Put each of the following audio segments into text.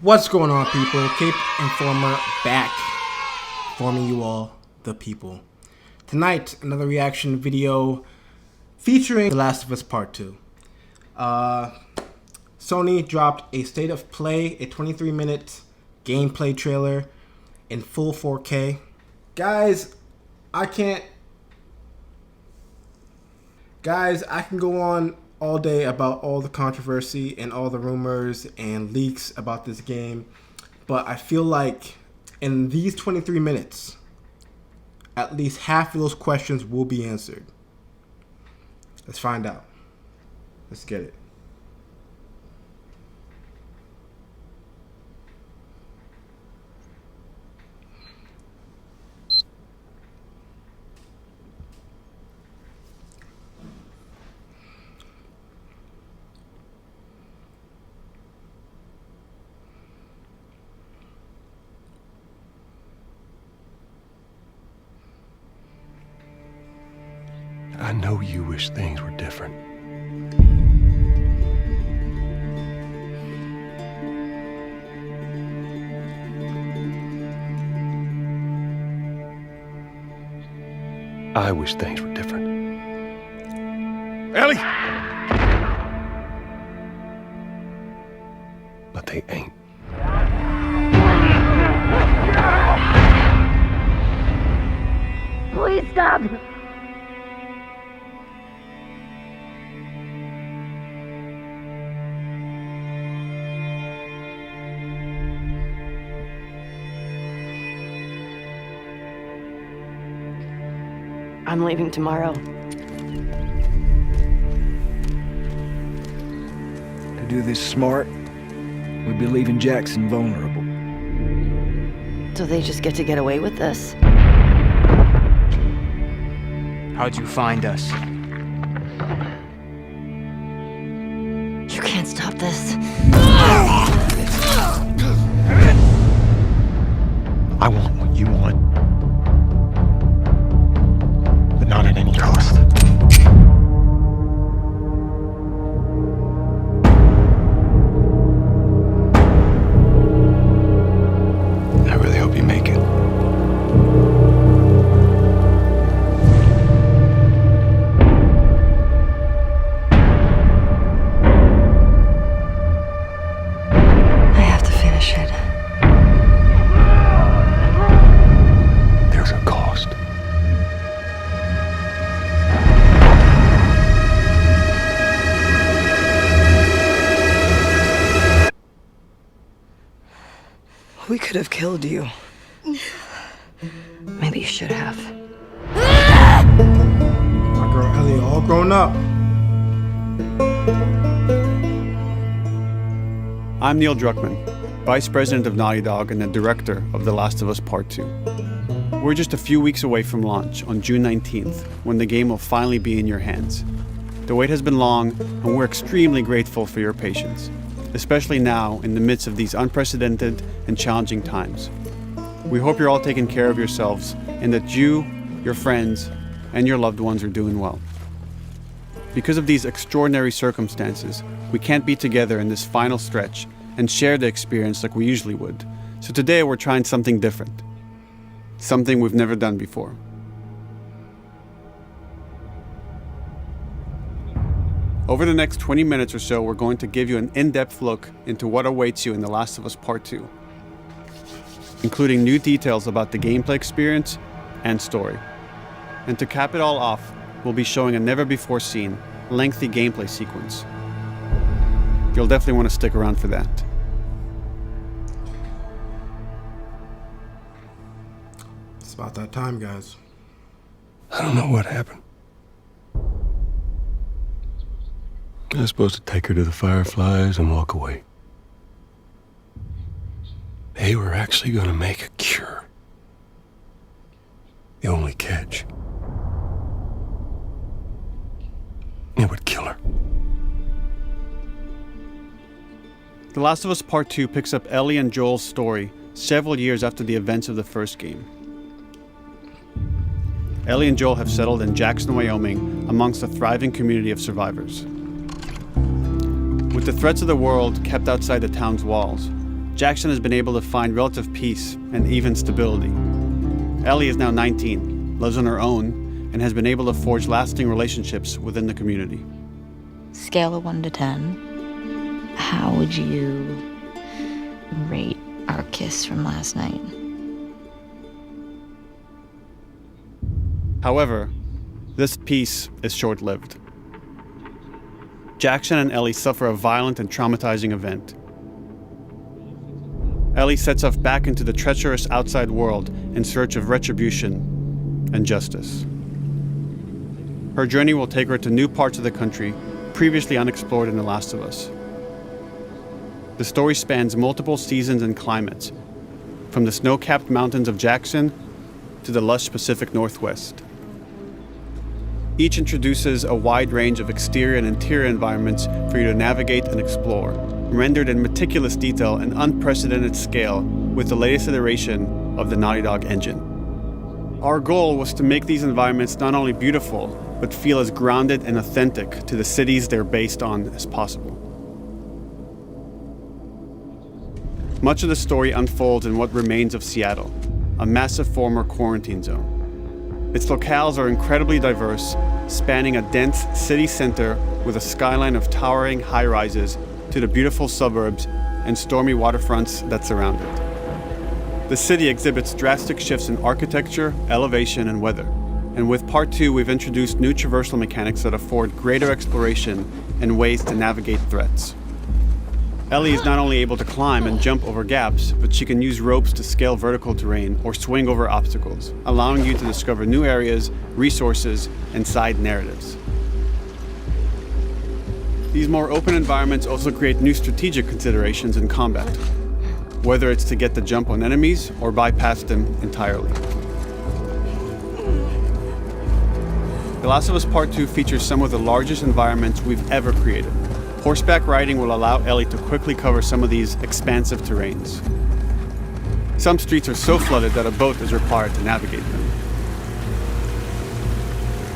What's going on, people? Cape Informer back, informing you all, the people. Tonight, another reaction video featuring The Last of Us Part 2. Sony dropped a State of Play, a 23-minute gameplay trailer in full 4K. Guys, I can go on all day about all the controversy and all the rumors and leaks about this game, but I feel like in these 23 minutes, at least half of those questions will be answered. Let's find out. Let's get it. I know you wish things were different. I wish things were different. Ellie! But they ain't. Please stop! I'm leaving tomorrow. To do this smart, we'd be leaving Jackson vulnerable. So they just get to get away with this? How'd you find us? You can't stop this. I want what you want. But not at any cost. I really hope you make it. I have to finish it. There's a cost. We could have killed you. Maybe you should have. My girl Ellie all grown up. I'm Neil Druckmann, Vice President of Naughty Dog and the Director of The Last of Us Part 2. We're just a few weeks away from launch on June 19th, when the game will finally be in your hands. The wait has been long, and we're extremely grateful for your patience, especially now in the midst of these unprecedented and challenging times. We hope you're all taking care of yourselves and that you, your friends, and your loved ones are doing well. Because of these extraordinary circumstances, we can't be together in this final stretch and share the experience like we usually would. So today we're trying something different. Something we've never done before. Over the next 20 minutes or so, we're going to give you an in-depth look into what awaits you in The Last of Us Part 2, including new details about the gameplay experience and story. And to cap it all off, we'll be showing a never-before-seen, lengthy gameplay sequence. You'll definitely want to stick around for that. It's about that time, guys. I don't know what happened. I was supposed to take her to the Fireflies and walk away. They were actually going to make a cure. The only catch, it would kill her. The Last of Us Part 2 picks up Ellie and Joel's story several years after the events of the first game. Ellie and Joel have settled in Jackson, Wyoming, amongst a thriving community of survivors. With the threats of the world kept outside the town's walls, Jackson has been able to find relative peace and even stability. Ellie is now 19, lives on her own, and has been able to forge lasting relationships within the community. Scale of 1 to 10. How would you rate our kiss from last night? However, this peace is short-lived. Jackson and Ellie suffer a violent and traumatizing event. Ellie sets off back into the treacherous outside world in search of retribution and justice. Her journey will take her to new parts of the country previously unexplored in The Last of Us. The story spans multiple seasons and climates, from the snow-capped mountains of Jackson to the lush Pacific Northwest. Each introduces a wide range of exterior and interior environments for you to navigate and explore, rendered in meticulous detail and unprecedented scale with the latest iteration of the Naughty Dog engine. Our goal was to make these environments not only beautiful, but feel as grounded and authentic to the cities they're based on as possible. Much of the story unfolds in what remains of Seattle, a massive former quarantine zone. Its locales are incredibly diverse, spanning a dense city center with a skyline of towering high-rises to the beautiful suburbs and stormy waterfronts that surround it. The city exhibits drastic shifts in architecture, elevation, and weather. And with Part 2, we've introduced new traversal mechanics that afford greater exploration and ways to navigate threats. Ellie is not only able to climb and jump over gaps, but she can use ropes to scale vertical terrain or swing over obstacles, allowing you to discover new areas, resources, and side narratives. These more open environments also create new strategic considerations in combat, whether it's to get the jump on enemies or bypass them entirely. The Last of Us Part 2 features some of the largest environments we've ever created. Horseback riding will allow Ellie to quickly cover some of these expansive terrains. Some streets are so flooded that a boat is required to navigate them.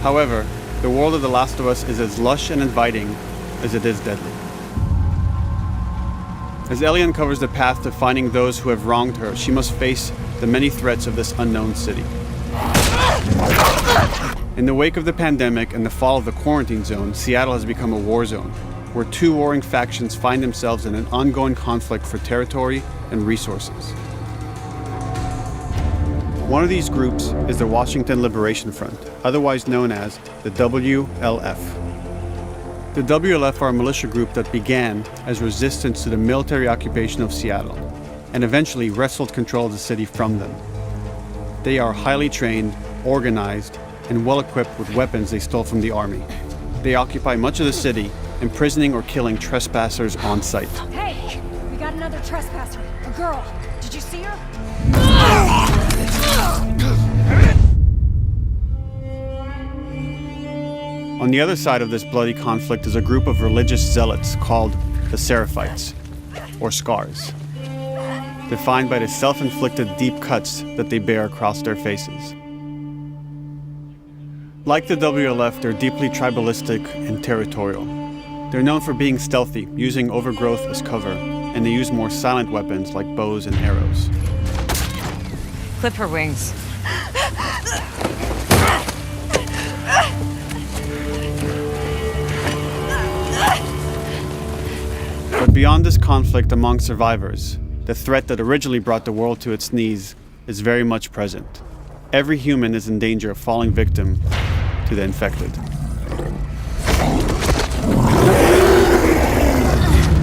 However, the world of The Last of Us is as lush and inviting as it is deadly. As Ellie uncovers the path to finding those who have wronged her, she must face the many threats of this unknown city. In the wake of the pandemic and the fall of the quarantine zone, Seattle has become a war zone, where two warring factions find themselves in an ongoing conflict for territory and resources. One of these groups is the Washington Liberation Front, otherwise known as the WLF. The WLF are a militia group that began as resistance to the military occupation of Seattle, and eventually wrestled control of the city from them. They are highly trained, organized, and well-equipped with weapons they stole from the army. They occupy much of the city, imprisoning or killing trespassers on sight. Hey, we got another trespasser. A girl. Did you see her? On the other side of this bloody conflict is a group of religious zealots called the Seraphites, or Scars, defined by the self-inflicted deep cuts that they bear across their faces. Like the WLF, they're deeply tribalistic and territorial. They're known for being stealthy, using overgrowth as cover, and they use more silent weapons like bows and arrows. Clip her wings. But beyond this conflict among survivors, the threat that originally brought the world to its knees is very much present. Every human is in danger of falling victim to the infected.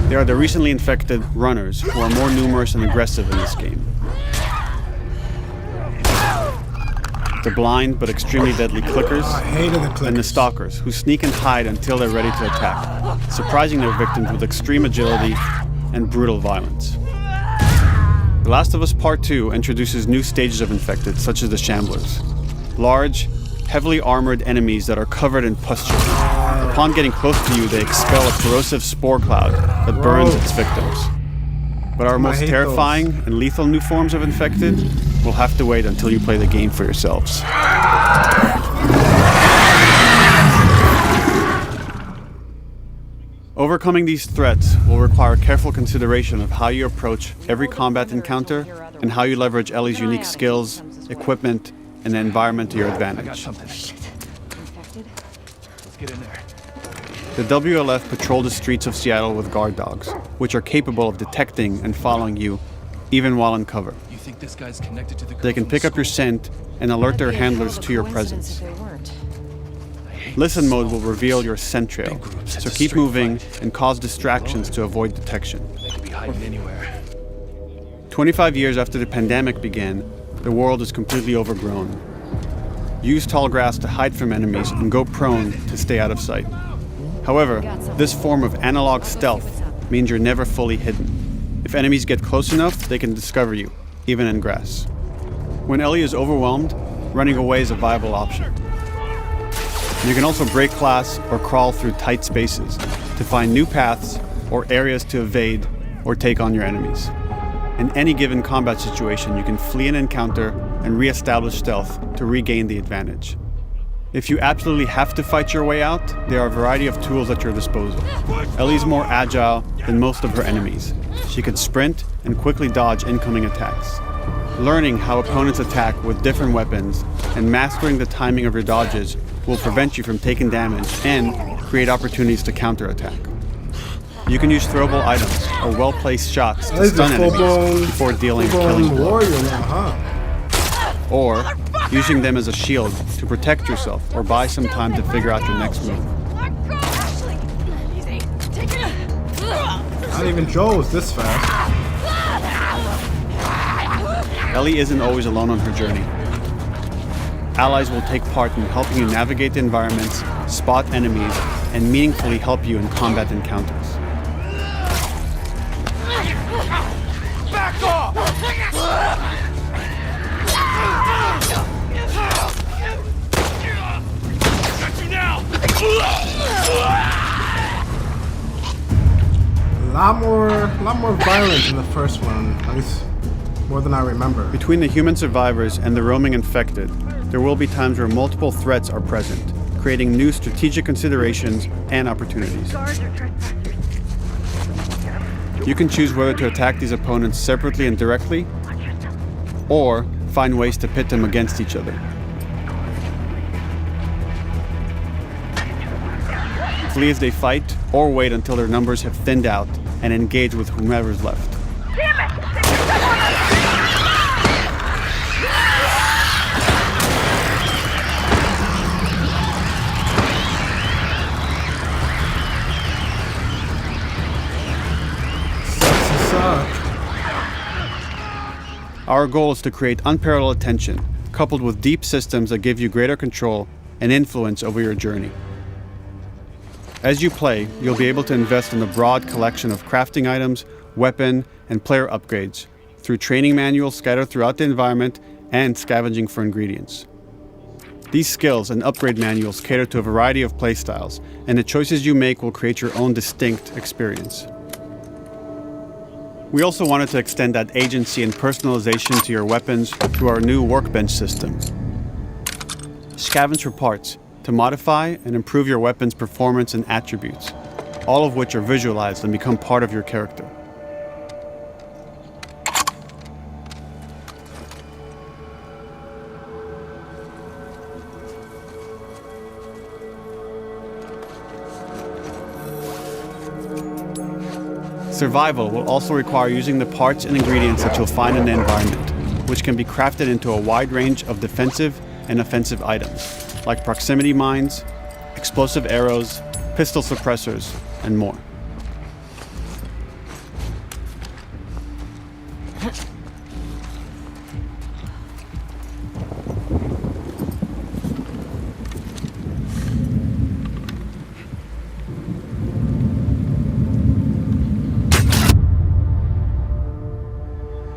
They are the recently infected runners, who are more numerous and aggressive in this game. The blind but extremely deadly clickers, and the stalkers, who sneak and hide until they're ready to attack, surprising their victims with extreme agility and brutal violence. The Last of Us Part 2 introduces new stages of infected, such as the Shamblers. Large, heavily armored enemies that are covered in pustule. Upon getting close to you, they expel a corrosive spore cloud that burns its victims. But our most terrifying and lethal new forms of infected will have to wait until you play the game for yourselves. Overcoming these threats will require careful consideration of how you approach every combat encounter and how you leverage Ellie's unique skills, equipment, and the environment to your advantage. Let's get in there. The WLF patrol the streets of Seattle with guard dogs, which are capable of detecting and following you, even while in cover. You think this guy's connected to the They can pick up your scent and alert their handlers to your presence. Listen mode will reveal your scent trail, so keep moving and cause distractions to avoid detection. They could be hiding anywhere. 25 years after the pandemic began, the world is completely overgrown. Use tall grass to hide from enemies and go prone to stay out of sight. However, this form of analog stealth means you're never fully hidden. If enemies get close enough, they can discover you, even in grass. When Ellie is overwhelmed, running away is a viable option. You can also break glass or crawl through tight spaces to find new paths or areas to evade or take on your enemies. In any given combat situation, you can flee an encounter and re-establish stealth to regain the advantage. If you absolutely have to fight your way out, there are a variety of tools at your disposal. Ellie's more agile than most of her enemies. She can sprint and quickly dodge incoming attacks. Learning how opponents attack with different weapons and mastering the timing of your dodges will prevent you from taking damage and create opportunities to counterattack. You can use throwable items or well-placed shots to stun enemies before dealing a killing blow. Warrior now, huh? Or using them as a shield to protect yourself or buy some time to figure out your next move. Not even Joel is this fast. Ellie isn't always alone on her journey. Allies will take part in helping you navigate the environments, spot enemies, and meaningfully help you in combat encounters. Back off! Got you now! A lot more violent in the first one, at least more than I remember. Between the human survivors and the roaming infected, there will be times where multiple threats are present, creating new strategic considerations and opportunities. You can choose whether to attack these opponents separately and directly, or find ways to pit them against each other. Flee as they fight, or wait until their numbers have thinned out and engage with whomever's left. Our goal is to create unparalleled tension, coupled with deep systems that give you greater control and influence over your journey. As you play, you'll be able to invest in a broad collection of crafting items, weapon, and player upgrades through training manuals scattered throughout the environment and scavenging for ingredients. These skills and upgrade manuals cater to a variety of playstyles, and the choices you make will create your own distinct experience. We also wanted to extend that agency and personalization to your weapons through our new workbench system. Scavenge for parts to modify and improve your weapon's performance and attributes, all of which are visualized and become part of your character. Survival will also require using the parts and ingredients that you'll find in the environment, which can be crafted into a wide range of defensive and offensive items, like proximity mines, explosive arrows, pistol suppressors, and more.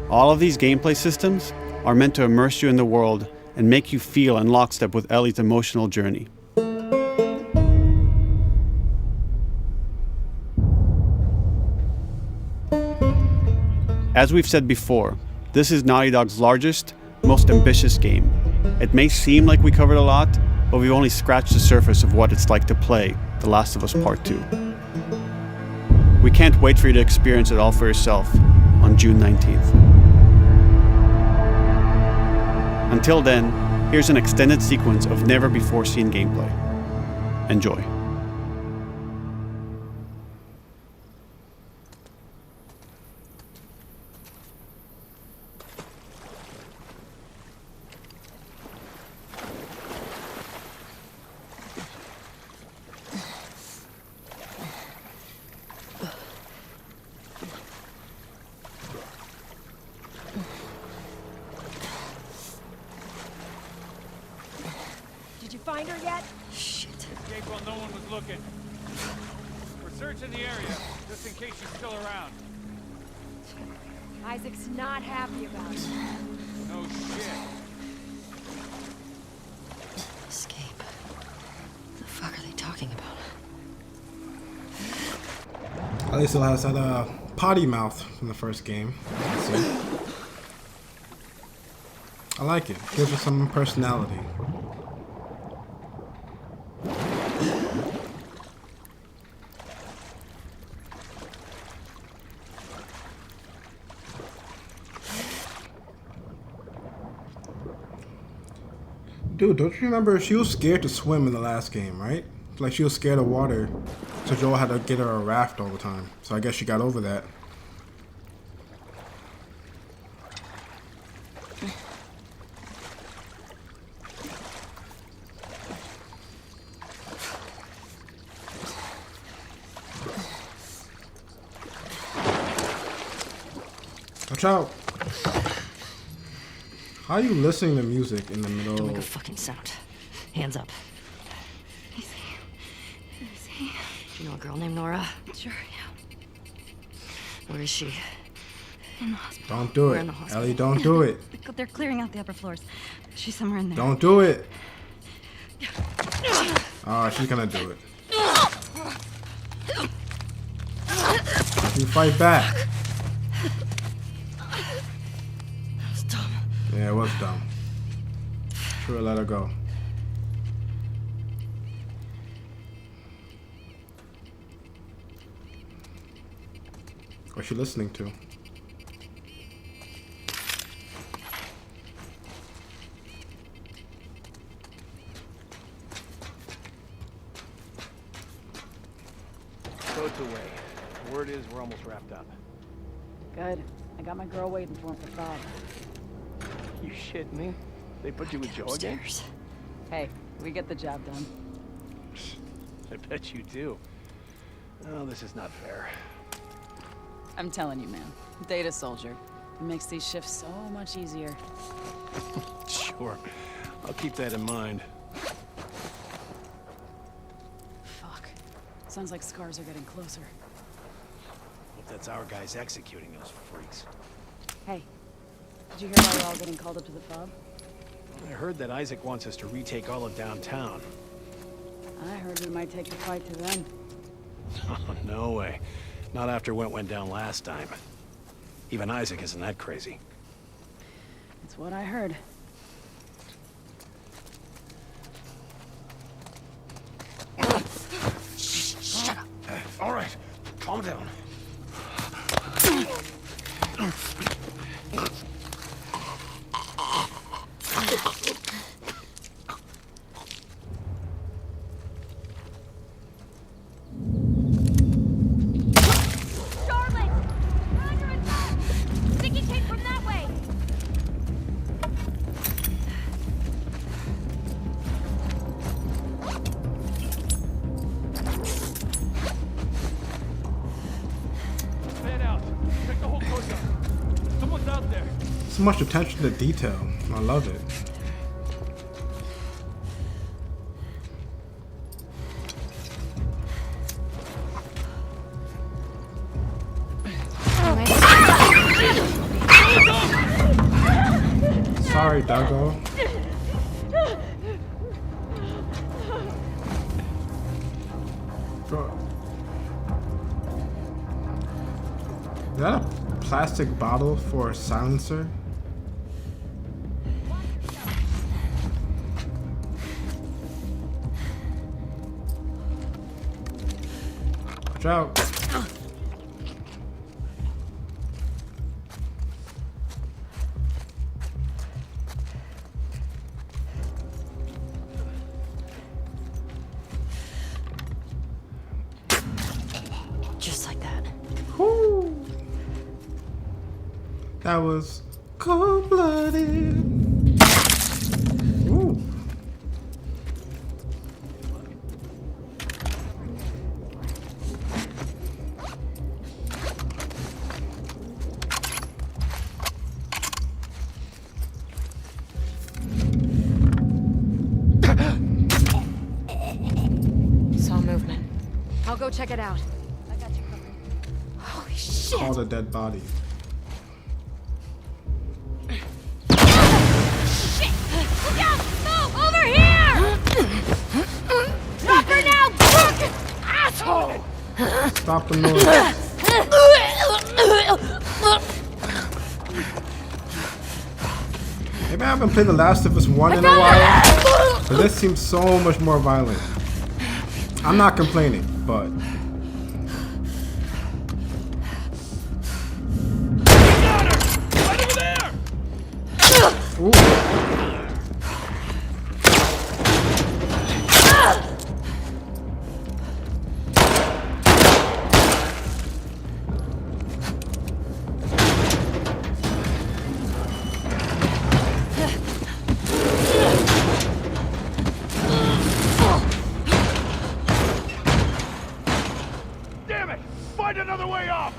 All of these gameplay systems are meant to immerse you in the world and make you feel in lockstep with Ellie's emotional journey. As we've said before, this is Naughty Dog's largest, most ambitious game. It may seem like we covered a lot, but we've only scratched the surface of what it's like to play The Last of Us Part 2. We can't wait for you to experience it all for yourself on June 19th. Until then, here's an extended sequence of never-before-seen gameplay. Enjoy. Did you find her yet? Escape while no one was looking. We're searching the area, just in case she's still around. Isaac's not happy about it. No shit. Escape. What the fuck are they talking about? At least it has that potty mouth from the first game. See? I like it. Gives her some personality. Dude, don't you remember she was scared to swim in the last game, right? Like she was scared of water, so Joel had to get her a raft all the time. So I guess she got over that. Watch out! How are you listening to music in the middle? Don't make a fucking sound. Hands up. Easy. Easy. Do you know a girl named Nora? Sure, yeah. Where is she? In the hospital. Don't do We're it. in the hospital. Ellie, don't do it. They're clearing out the upper floors. She's somewhere in there. Don't do it. Oh, she's gonna do it. You fight back. That was dumb. Yeah, it was dumb. Sure, let her go. What's she listening to? Boat's away. Word is we're almost wrapped up. Good. I got my girl waiting for him for Bob. You shit me? They put you with Joe again? Upstairs. Hey, we get the job done. I bet you do. Oh, this is not fair. I'm telling you, man. Data soldier. It makes these shifts so much easier. Sure. I'll keep that in mind. Fuck. Sounds like scars are getting closer. Hope that's our guys executing those freaks. Hey, did you hear why we're all getting called up to the fob? I heard that Isaac wants us to retake all of downtown. I heard we might take the fight to them. Oh, no way. Not after what went down last time. Even Isaac isn't that crazy. That's what I heard. Shut up. All right, calm down. Charlotte! We're under attack! Sticky tape from that way! Fan out. Check the whole coast out. Someone's out there. So much attention to detail. I love it. Sorry, Doggo. Bro. Is that a plastic bottle for a silencer? Watch out. That was cold-blooded. Ooh. Saw movement. I'll go check it out. I got you covered. Holy shit! Call the dead body. Shit! Look out! Move! Over here! Drop her now! Asshole! Stop the noise. Maybe I haven't played The Last of Us 1 in a while, but this seems so much more violent. I'm not complaining, but... Right over there! Ooh. Damn it! Find another way off!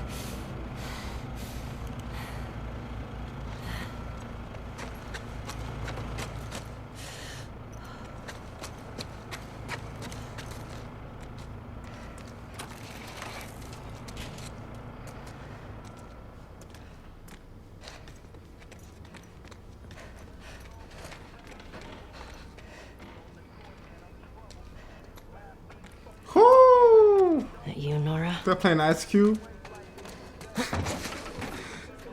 Whoo! That you, Nora? They're playing Ice Cube.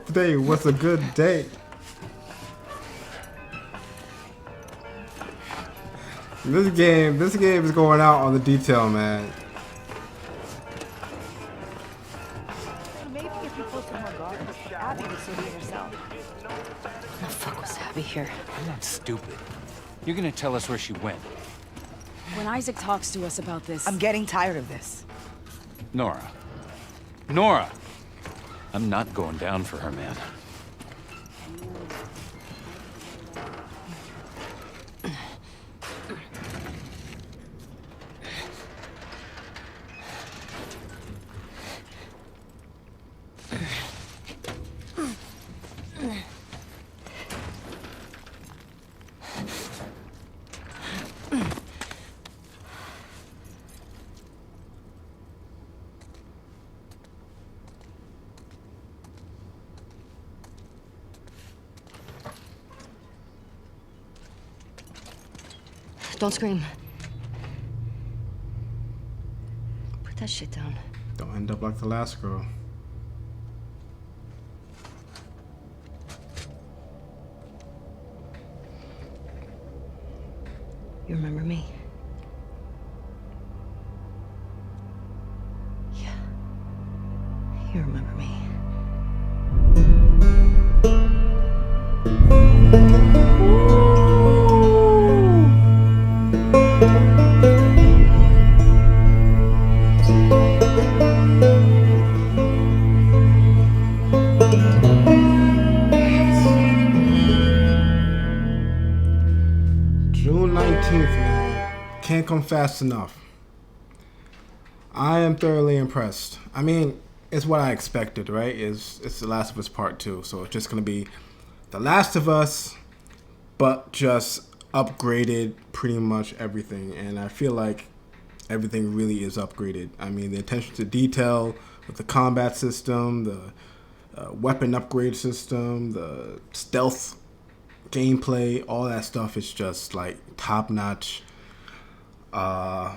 Today was a good day. This game is going out on the detail, man. Maybe if you posted more guards, Abby would see it herself. The fuck was Abby here? I'm not stupid. You're gonna tell us where she went. When Isaac talks to us about this... I'm getting tired of this. Nora. Nora! I'm not going down for her, man. Don't scream. Put that shit down. Don't end up like the last girl. You remember me? Yeah. You remember me. June 19th, man. Can't come fast enough. I am thoroughly impressed. I mean, it's what I expected, right? It's The Last of Us Part 2. So it's just going to be The Last of Us, but just upgraded pretty much everything. And I feel like everything really is upgraded. I mean, the attention to detail with the combat system, the weapon upgrade system, the stealth gameplay, all that stuff is just like top notch. As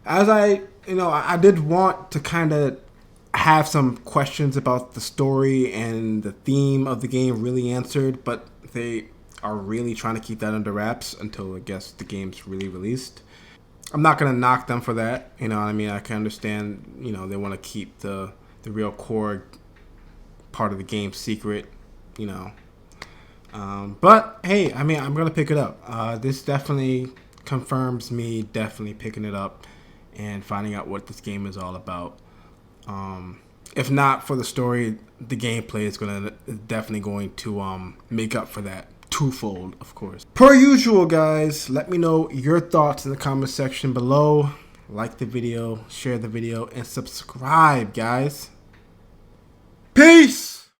I did want to kind of have some questions about the story and the theme of the game really answered, but they are really trying to keep that under wraps until I guess the game's really released. I'm not gonna knock them for that, you know what I mean? I can understand, you know, they want to keep the real core part of the game secret, you know. But hey, I mean, I'm gonna pick it up. This definitely confirms me definitely picking it up and finding out what this game is all about. if not for the story, the gameplay is definitely going to make up for that twofold, of course. Per usual, guys, let me know your thoughts in the comment section below. Like the video, share the video, and subscribe, guys. Peace!